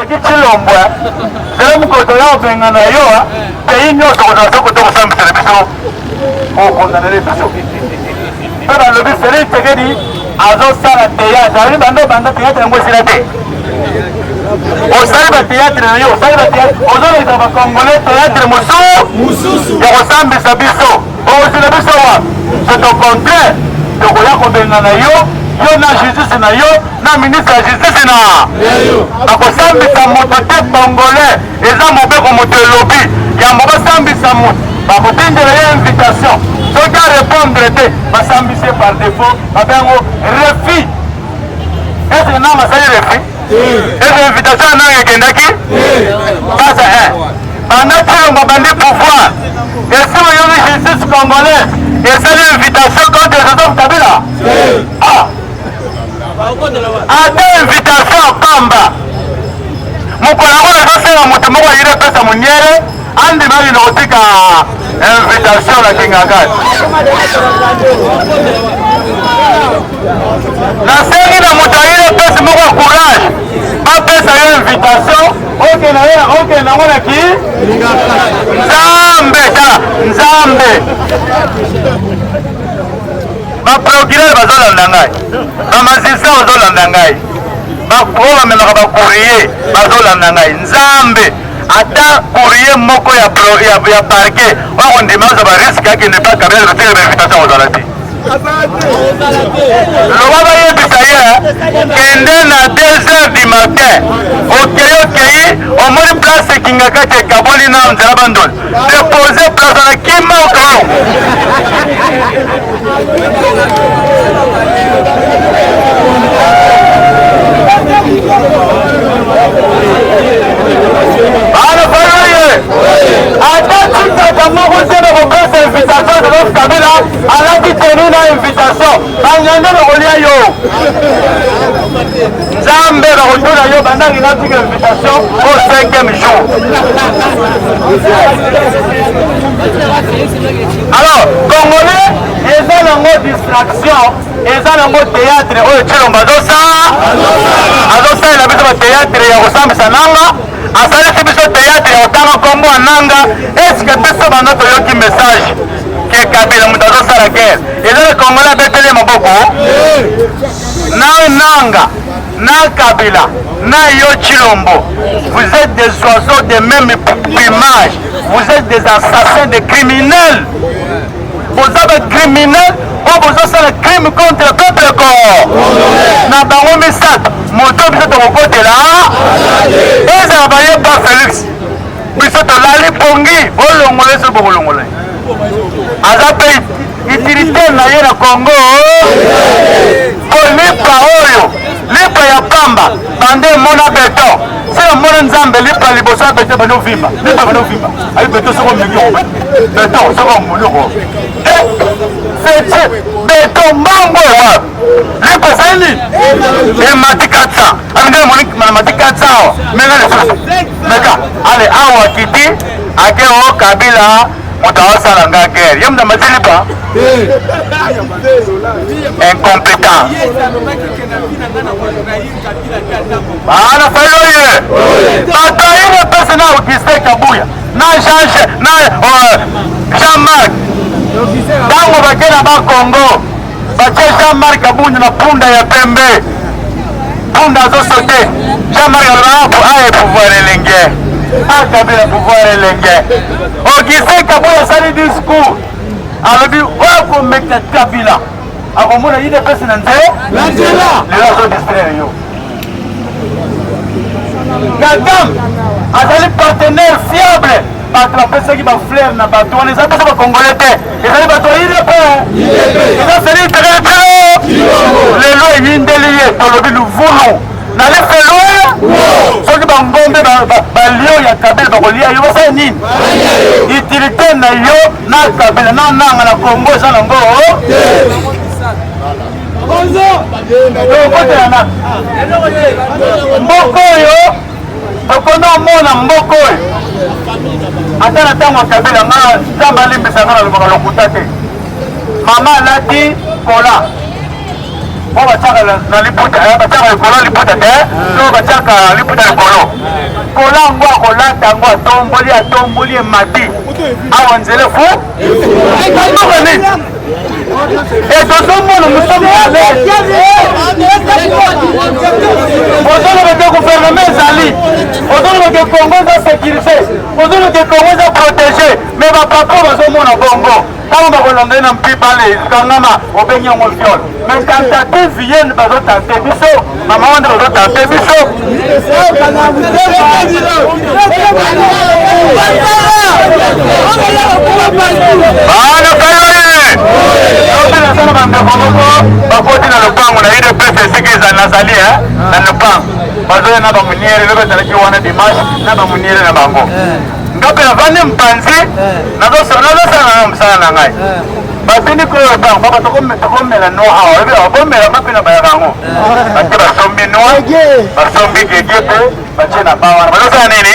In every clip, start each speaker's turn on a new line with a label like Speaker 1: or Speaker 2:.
Speaker 1: qui Chilombo, c'est le côté là, ben, on a yo, pays nous, on a tout le temps, c'est le biseau. On condamne les biseaux. Dans le but, c'est le fait dit, Azo Sala Théâtre, j'arrive à nous, bande théâtre, et moi, c'est la tête. Au salba théâtre, au salba théâtre, aux autres, ils ont congolais théâtre, Moussou, et ressemble à Bisso. Oh, c'est le biseau, c'est au contraire. Donc, il y a combien de yo, na justice na yo, na ministre de justice na. Bakosambisa moto te congolais, eza mobeko moto elobi, ya mboka sambisa moto, bakotindela ye invitation. Soki a répondre te, basambise par défaut, babengo refus. Est-ce na masali refus? Est-ce invitation na ekendaki? Basa banda tilongo bandi pouvoir. Esi oyoki justice congolaise, esali invitation contre Joseph Kabila. Ah. Ata invitation à Pamba. Mokola ngo ezosala moto moko ayire pesa monyere andi mali na kotika invitation na kingangani. Nasengi na moto ayire pesa moko courage bapesa yo invitation oke na ngona ki Nzambe baprocureur bazolanda ngai bamagistrat bazolanda ngai oyo bamemaka bacourrier bazolanda ngai Nzambe ata courrier moko ya parquet okondima oza bariske akende pa Kabila kotelema invitation ozala te loba bayebisa ye kende na 2h du matin okei omoni place ekingaka te ekaboli na nzela bandoli depose place na kima okao atatiaka moko tena kopesa invitation de Joseph Kabila alaki tenu na invitation banyande bakolia yo Nzambe bakotuna yo bandangi natika invitation au 5e jour. Alors congolais eza nango distraction eza nango théâtre oyo Tshilombo azosalela biso bathéâtre ya kosambisa nanga asalaki biso théâtre ya kotanga kombo ya nanga eske biso banda toyoki message ke Kabila moto azosala guerre ezali congolais abeteli maboko na nanga na Kabila na yo Tshilombo vous êtes des oiseaux de même plumage vous êtes des assassins des criminels vous êtes criminels vous avez un crime contre le peuple corps. Na bango misato moto biso tokokotela ezala baye pa Félix biso tolali pongi olongole so bokolongola aza mpe utilité na ye na Congo kolipa oyo lipa ya pamba bande mona beton se mona Nzambe lipa liboso ya beton bano vimba lipa bano vimba ayi beton soko mingi beton soko muloko c'est beton mango wa lipa sani emati 400 aminde moni mati 400 menga le meka ale awa kiti ake o Kabila mutawasala nga guerre yo mna mazilipa incompétent bana fayo ye bataire pesa na Augustin Kabuya na Jean-Marc bango bakena ba Congo bache Jean-Marc Kabuya na punda ya pembe punda azosote Jean-Marc alapo aye pouvoir elenge Kabila pouvoir elenge Augustin Kabuya sali discours alobi oko meka Kabila akomona yide pesa na nzela lelo azo distraire yo Kagame azali partenaire fiable bato bapesaki bafleur na bato wana eza pesa bacongolais te ezali bato yide pe eza seli terete lelo eyindeli ye tolobi luvulu na lefelo soki bangombe balio ya Kabila bakolia yo basala nini utilité na yo na Kabila na nanga na Congo eza nango okotelana mboka oyo okona omona mboka oyo ata na ntango ya Kabila nga Nzambe alimbisa nga na lobaka lokuta te mama alati kola po batiaka na liputa batiaka likolo liputa te to batiaka liputa likolo likolango akolata yango atomboli emati awa nzele fu et tozomona mosomo ozoloba ke gouvernement ezali ozoloba ke Congo eza sécurité ozoloba ke Congo eza protégé mais bapapa bazomona bongo ntango bakolanda ye na mpibale kangama obengi yango viol mais tentative yeni bazotante biso mama wana bazotante biso bana kayoye obinasala bandeko moko bakoti na lopango na idps esika ezali nazali na lopango bazoya na bamuniere lobe ezalaki wana dimanche na bamuniere na bango ngape navandi mpanzi nazosala na mosala na ngai babini koyo lopango baba tokomela nohawa ebi babomela mapena bayaka yango bate basombi noa basombi gege pe batie na bawana bazosala nini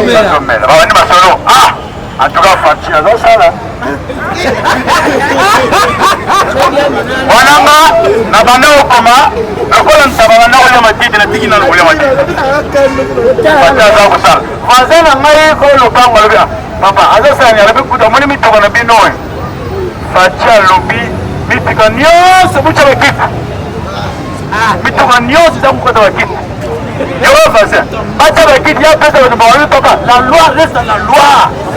Speaker 1: basomela babandi masolo en tout cas faci azosala wananga na banda okoma lokola ntaba banda kolia matiti na tiki nano kolia matiti faci aza kosala voisin na ngai koyo lopango alobi papa azosala alobi kuta omoni mitoko na bino faci alobi mitika nyonso buca bakiti mitoko nyonso eza kokota bakiti yewe voisin baca bakiti ya pesa bato bawabi papa la loi reste la loi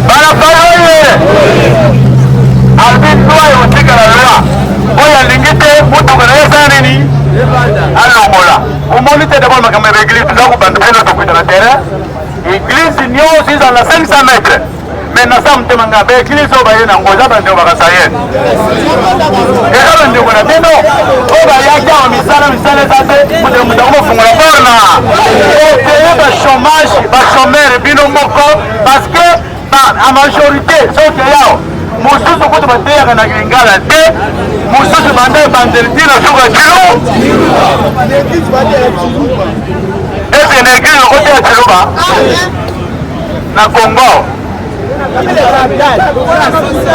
Speaker 1: banabokoye albin loi otika la loi oyo alingi te mutuka na ye esala nini alongola omoni te dabord makambo ya baeglise toza kobanda mpena tokwita na terrain eglise nyonso ezala na 500 mètres mais na sa motema nga baeglise oyo baye nango eza bandeko bakasa ye eza bandeko na bino oyo bayaki awa misala eza te moto mofungola borna oteye bachomage bachomere bino moko parce que a majorité soki yao mosusu kutu bateyaka na lingala te mosusu banda ebandeliti na suka kilo ese na eglise okote ya chiluba na Congo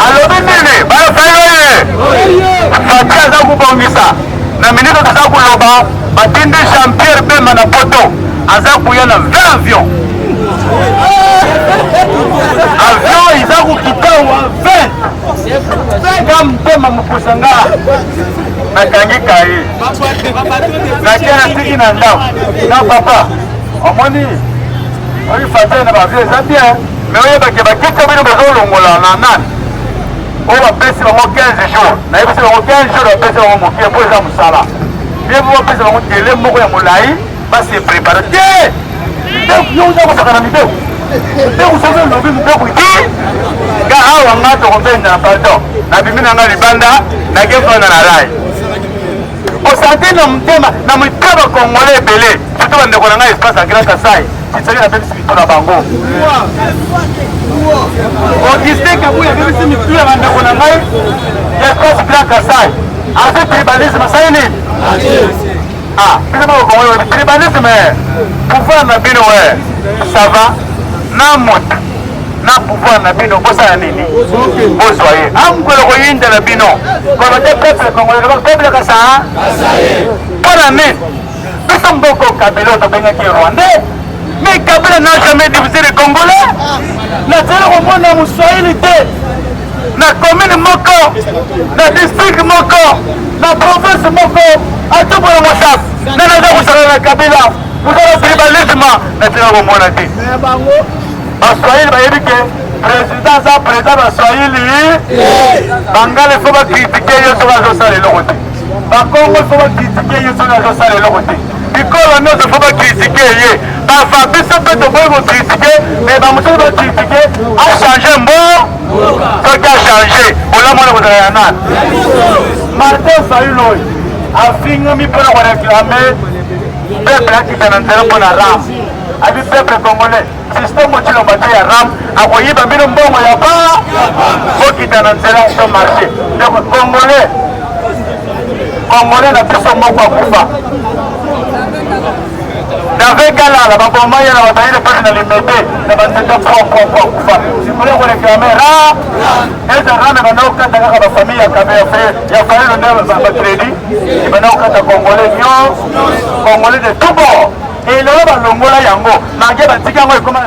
Speaker 1: alobi nini bayofayo ye fati aza kubongisa na minito toza kuloba batindi Jean Pierre Bemba na poto aza kuya na 20 avion eza kokita wa 20 ka mpema mopusanga nakangi kaye nakia na tiki na ndako na papa omoni oyi fati na bavio eza bien mais oyebake bakita bino bazolongola na nani oyo bapesi bango 15 jours nayebisi bango 15 jours bapesi bango mokie mpo eza mosala ye po bapesi bango tele moko ya molai basi prépare te mbeku yo oza kosaka na mibeko mbeku soki elobi mbeku ti nga awa nga tokobenza na pardon nabimi na nga libanda nakefanda na rai osante na motema na motema bakongole ebele surtout bandeko na ngai espace ya Grand Kasai titsaki nabebisi mito na bango Augustin Kabuya abebisi mito ya bandeko na ngai ya espace Grand Kasai aze tribalisme asali nini bino bakongole tribalisme pouvoir na bino ça va na moto na pouvoir na bino bosala nini bozwa ye amukolo koyindela bino kolote peuple congolais peuple kasa mpona nini biso mboko Kabila tobengaki rwandais mais Kabila n'a jamais divisé les Congolais nazali komona moswahili te na commune moko na district moko na province moko atobola mosaf nanaza kosala na Kabila kosala tribalisme natina komona te baswahili bayebi ke président aza président baswahili bangala ifo bakritike yo soki azosala eloko te bakongo ifo bakritike ye soki azosala eloko te bikolo nyonso ifo bakritike ye bafa biso mpe toboyi kokritike mais bamosusu bakritike achange mbo soki achange olamu wana kozala ya nani martin fayulu oyo afingami mpona koreklame peuple akita na nzela mpona ram abi peuple congolais système otilomba te ya ram akoyiba mbino mbongo ya ba okita na nzela so marché donc congolais na biso moko akufa na avec Gala, la Baboma, il y a la bataille de personnalité, la bataille de Pom. Si vous voulez vous réclamer, là, et de ramener maintenant au cas de la famille, il y a fallu le neuf crédit, et maintenant au cas de Congolais de tout bord. Et là, le Longola Yango, Magé Batikango, comment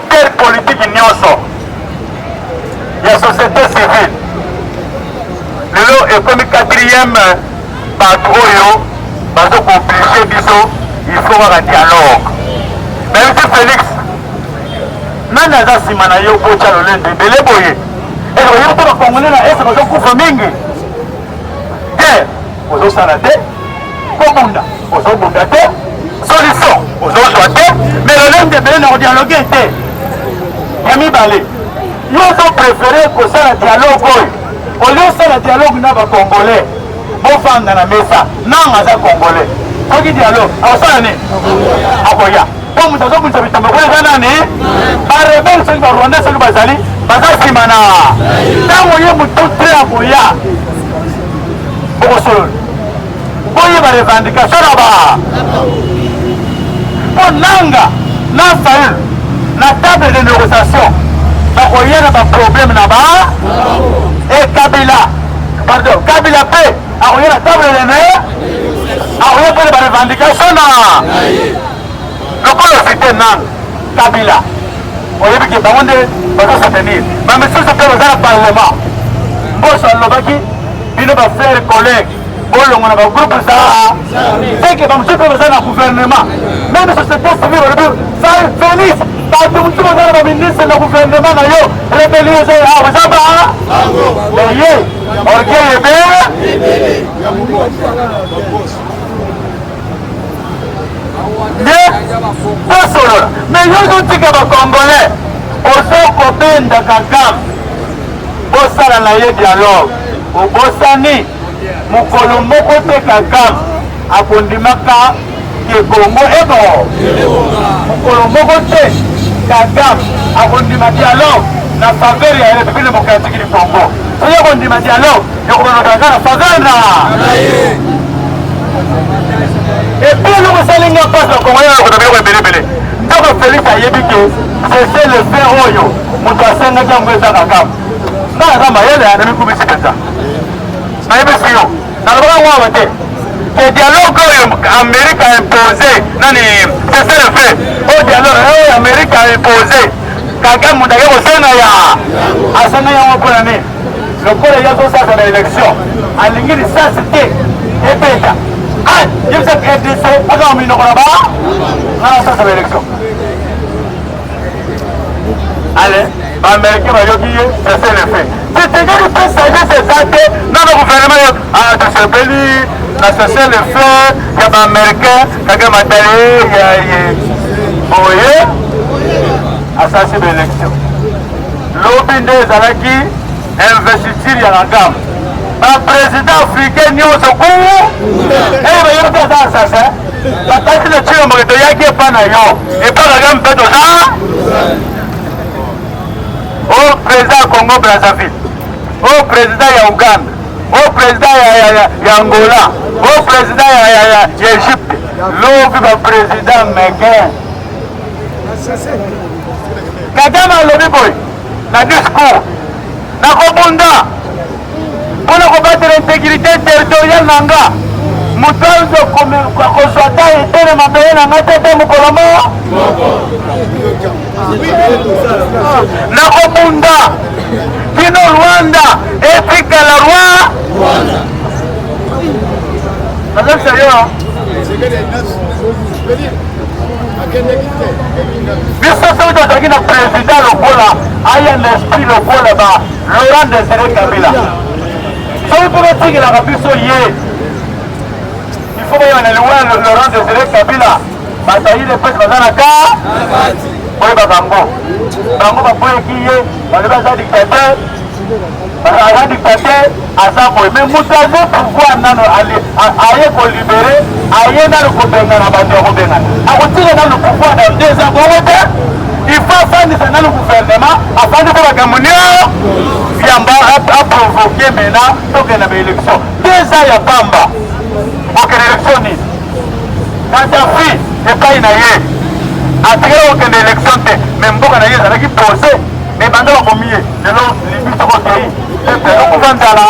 Speaker 1: quelle politique il y a société civile. Le est comme quatrième patrouille, parce qu'on obligé il faut avoir un dialogue. Même si Félix, nan naza sima na yo kocha lolende bele boye. Et yo to ba Congolais na esa bazo kufa mingi. Ozo sanate, komunda, ozo bundate, solution, ozo soate, mais lolende bele na dialoguer té. Yami balé. Yo ont préféré que ça le dialogue. Au lieu de ça le dialogue na ba Congolais. Bon fan dans la mesa, non à Congolais. Faut qu'il dialogue. Alors ça né. Aboya. Comme nous avons dit que nous avons dit, par rebelle c'est le Rwanda c'est le Bazali, Bazali Simana. Quand on y est tout très aboya. Bonsoir. Boye ba revendication là-bas. Pour Nanga, na Sahel, la table de négociation. Donc il y a un problème là-bas. Et Kabila, pardon, Kabila paix. Alors il y a la table de négociation. Alors il y a des revendications là. Le col c'était Nang, Kabila. On y a vu que Bamonde va se tenir. Mais monsieur se fait dans le Parlement. Bon, ça le baki, il va faire collègue. Bon, on a un groupe ça. C'est que monsieur peut dans le gouvernement. Même si c'était civil, ça Félix. Quand tout le monde est ministre du gouvernement, les béliers sont là. Vous savez, mais nous avons dit que les Congolais, aux copains de Kakam, au salarié dialogue, au Bossani, mon colombo côté Kakam, à Kondimaka, qui est Congo et bon. Mon colombo côté Kakam, à Kondimaka dialogue, la faveur de la République démocratique du Congo. Si on Kondimaka dialogue, il y a la faveur. Et puis nous allons nous passer au Congo et au Bélé. Donc Félix a dit que c'est le fait Oyo. Nous avons fait un peu de temps. Nous avons fait un peu de temps. Nous avons fait un peu de temps. Le dialogue Amérique a imposé. C'est ça le fait. Le dialogue Amérique a imposé. Kagame Moudagé au Sénaya. À Sénaya, on peut l'année. Le collège a fait ça dans l'élection. À l'ingénie, ça c'était. Et Péta. Il y a cette RDC, on a mis là-bas, on a ça sur l'élection. Allez, l'Américain va dire que c'est le fait. C'est déjà le fait, c'est ça, non, le gouvernement de ce pays, c'est le fait, il y a l'Américain, il y a Matali, vous voyez, ça c'est l'élection. L'opinion des Alaki, investiture, il y a la gamme. Le président africain n'y a pas de secours. Et il y a des assassins. Parce que le tueur m'a dit qu'il n'y a pas de et pas la gamme de ça. Au président Congo-Brazzaville, au président Ouganda, au président Angola, au président Égypte, l'autre président Meguin. Kagame a levé boy, na discours, na Kobunda. Pour combattre l'intégrité territoriale nanga, mutanzo kozwata etele mabele nanga tete mukolomo nakobunda kino Rwanda efika la Rwanda nazali sérieux biso soki tozalaki na président lokola aya na esprit lokola ba Laurent Désiré Kabila soki mpo batikilaka biso ye il faut bayona liwa Laurent Désiré Kabila batayile pesi baza na ka boyeba bango baboyeki ye balobi aza dictateur aza dictateur aza boye mais moto aza pouvoir nano aye kolibere aye nano kobengana bato ya kobengana akotika nano pouvoir na 2 ans bongo te il faut afandisa nano gouvernement afandi mpo bakamoni yamba aprovoke maintenant tokende baélection 2 ans ya pamba okende élection nini Kadhafi epai na ye atikala kokende élection te mais mboka na ye ezalaki posé mais banda bakomi ye lelo libiso kokei epele okuva nzala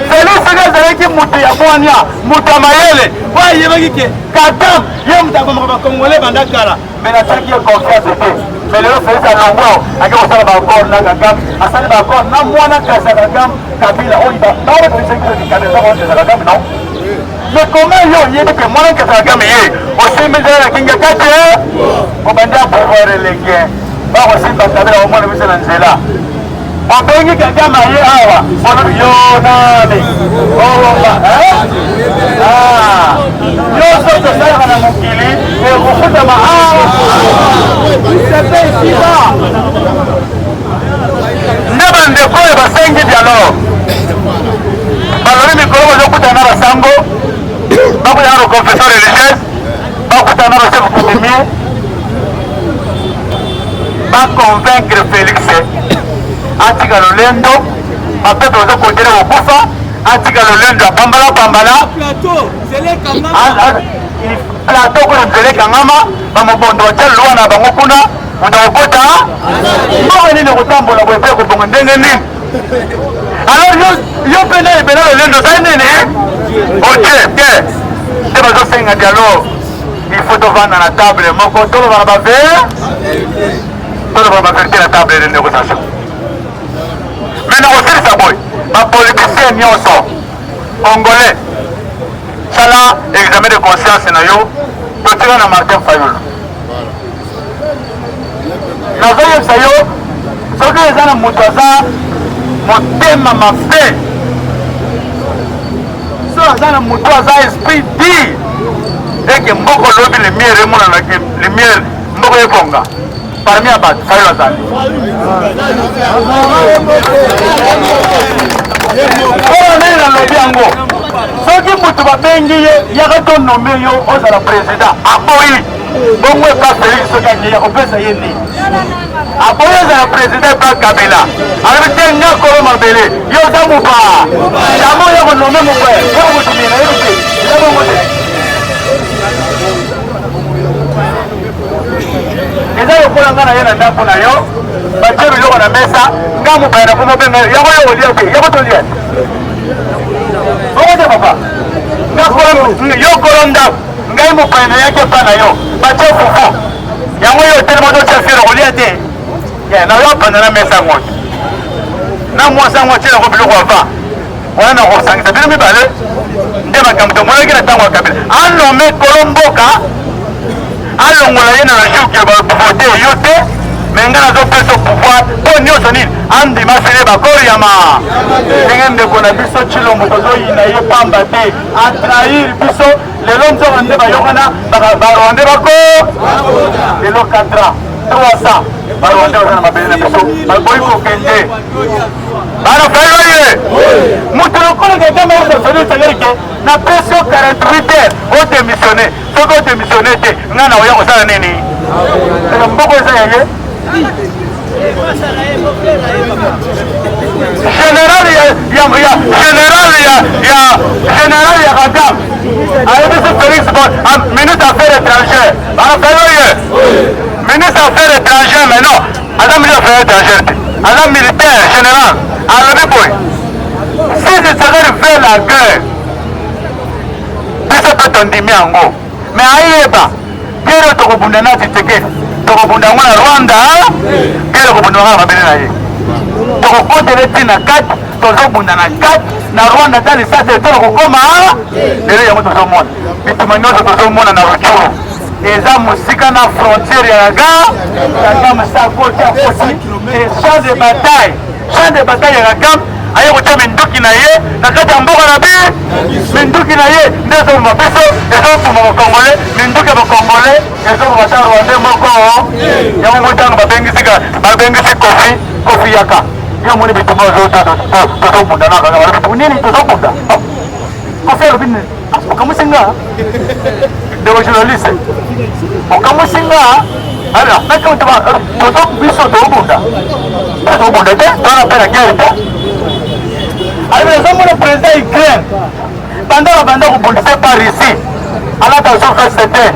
Speaker 1: Félix azalaki moto ya bwania moto ya mayele po ayebaki ke kadam ye moto akomaka bakongole banda kala mais nasalaki ye confiance te mais lelo Félix alongwa ake kosala baaccord na Kagame asali baaccord na mwana kasi ya Kagame Kabila oyo baoeeaa Kagame non mais comment yo yebi ke mwana kasi ya Kagame ye osimizala na kinga kati obandi apouvoir elenge bakosimba Kabila omwana biso na nzela obengi Kagame ye awa olobi yo nani owoba nyonso tosalaka na mokili ekokutama awa sepe esika nde bandeko oyo basengi dialogue balobi mikolo bazokutana na basango bakutana na confession religieuse bakutana na chef coutumier baconvaincre Félix atika lolendo mapepe oza kondele kokufa atika lolendo apambala plateau kuna nzele kangama bamobondo batya lwa na bango kuna moto akokota mboka nini kotambola boye mpe kobonga ndenge nini alors yo mpe na ebela lolendo za nini oke te nde bazosenga dialogue il faut tovanda na table moko tolobana baverité na table de négociation mais nakosilisa boye bapoliticien nyonso congolais sala examen de conscience na yo totika na Martin Fayulu nazoyebisa yo soki eza na moto aza motema mabe so aza na moto aza esprit dir eke mboko lobi lumière emonanaki lumière mboko ebonga parmi ya bato Fayulu azali oyo nani nalobi yango soki moto babengi ye yaka tonome yo ozala président aboyi bongo epa Félix soki akei akopesa ye nini aboyi ozala président epa Kabila alobi te nga kolo mabele yo oza mopa yango ya konome mopa ya kotumina yebi te eza bongo te eza lokola nga na ye na ndako na yo batie biloko na mesa nga mopaya na komo benga yango yo kolia te yango tolia bongo te papa yo kolo ndako ngai mopaya na yaki epa na yo batie fufu yango yo otelema ozotia firo kolia te na yo apanda na mesa yango na mwasi yango otielako biloko ava wana na kosangisa bino mibale nde makambo tomonaki na ntango ya Kabila anome kolo mboka alongola ye na jour ke bavote yo te me nga nazopesa pouvoir mpo nyonso nini andima sele bakoriama ndenge ndeko na biso Tshilombo tozoyina ye pamba te atrahir biso lelo nzoka nde bayokana barwande bako lelo 4 ans 300 barwande baza na mabele na biso baboyi kokende bana Fayulu ye moto lokola Kagame osefeli sangelike na pesi 48 heures odémissionné soki odémissionné te nga na oya kosala nini mboko eza ya ye général ya Kagame ayebisi Félix ministre affaires étrangères bana Fayulu ye ministre affaires étrangères mais non aza ministre affaires étrangères te aza militaire général alobi boye si je serais vers la guerre biso mpe tondimi yango mais ayeba kere tokobunda na Tshisekedi tokobunda yango na Rwanda kere kobunda yango na mabele na ye tokokotele ntina kati tozobunda na kati na Rwanda ta lisasi etolo kokoma lelo yango tozomona bituma nyonso tozomona na Rutshuru eza mosika na frontière ya Kagame sakoti akosi champ de bataille ya Kagame aye kotia minduki na ye na kati ya mboka na bi minduki na ye nde ezoboma biso ezoboma bakongole minduki ya bakongole ezoboma ta Rwanda moko yango motango babengisi kofi yaka yo moni bituma tozobunda na Kagame nini tozobunda kofi alobi nini okamusinga ndeko journaliste okamusinga alors biso tozobunda te tona mpe na guerre te alors ezomona président Ukraine banda kobunda kobundisa par ici alataka c'était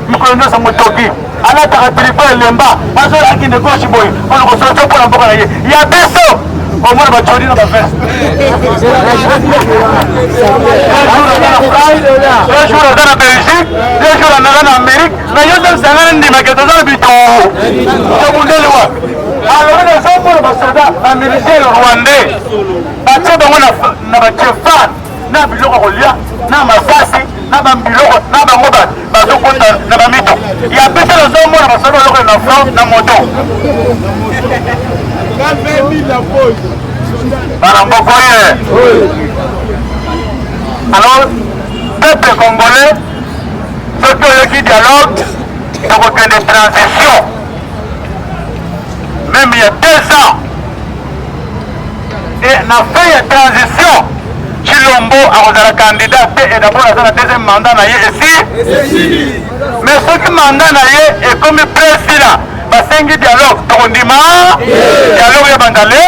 Speaker 1: mikolo nyonso motoki alataka triko elemba bazolakinde gauche boye mpona kososo mpona mboka na ye ya biso omona bacodi na baveste un jour aza na Belgique, un jour aza na Amérique, na yo tozosangana ndimaka toza na bitoo tobundeli wapi alors nazomona basoda bamilitaire rwandais batie bango na bachefan na biloko kolia na masasi na bambiloko na bango bazokota na bamito ya pesa nazomona basoda baloko na front na moto bana mboko ye. Alors peuple congolais soki oyoki dialogue tokokende transition même il y a 2 ans et na fin ya transition Chilombo akozala candidat et d'abord aza na deuxième mandat na ye esi mais soki mandat na ye ekomi président basengi dialogue tokondima dialogue ya bangale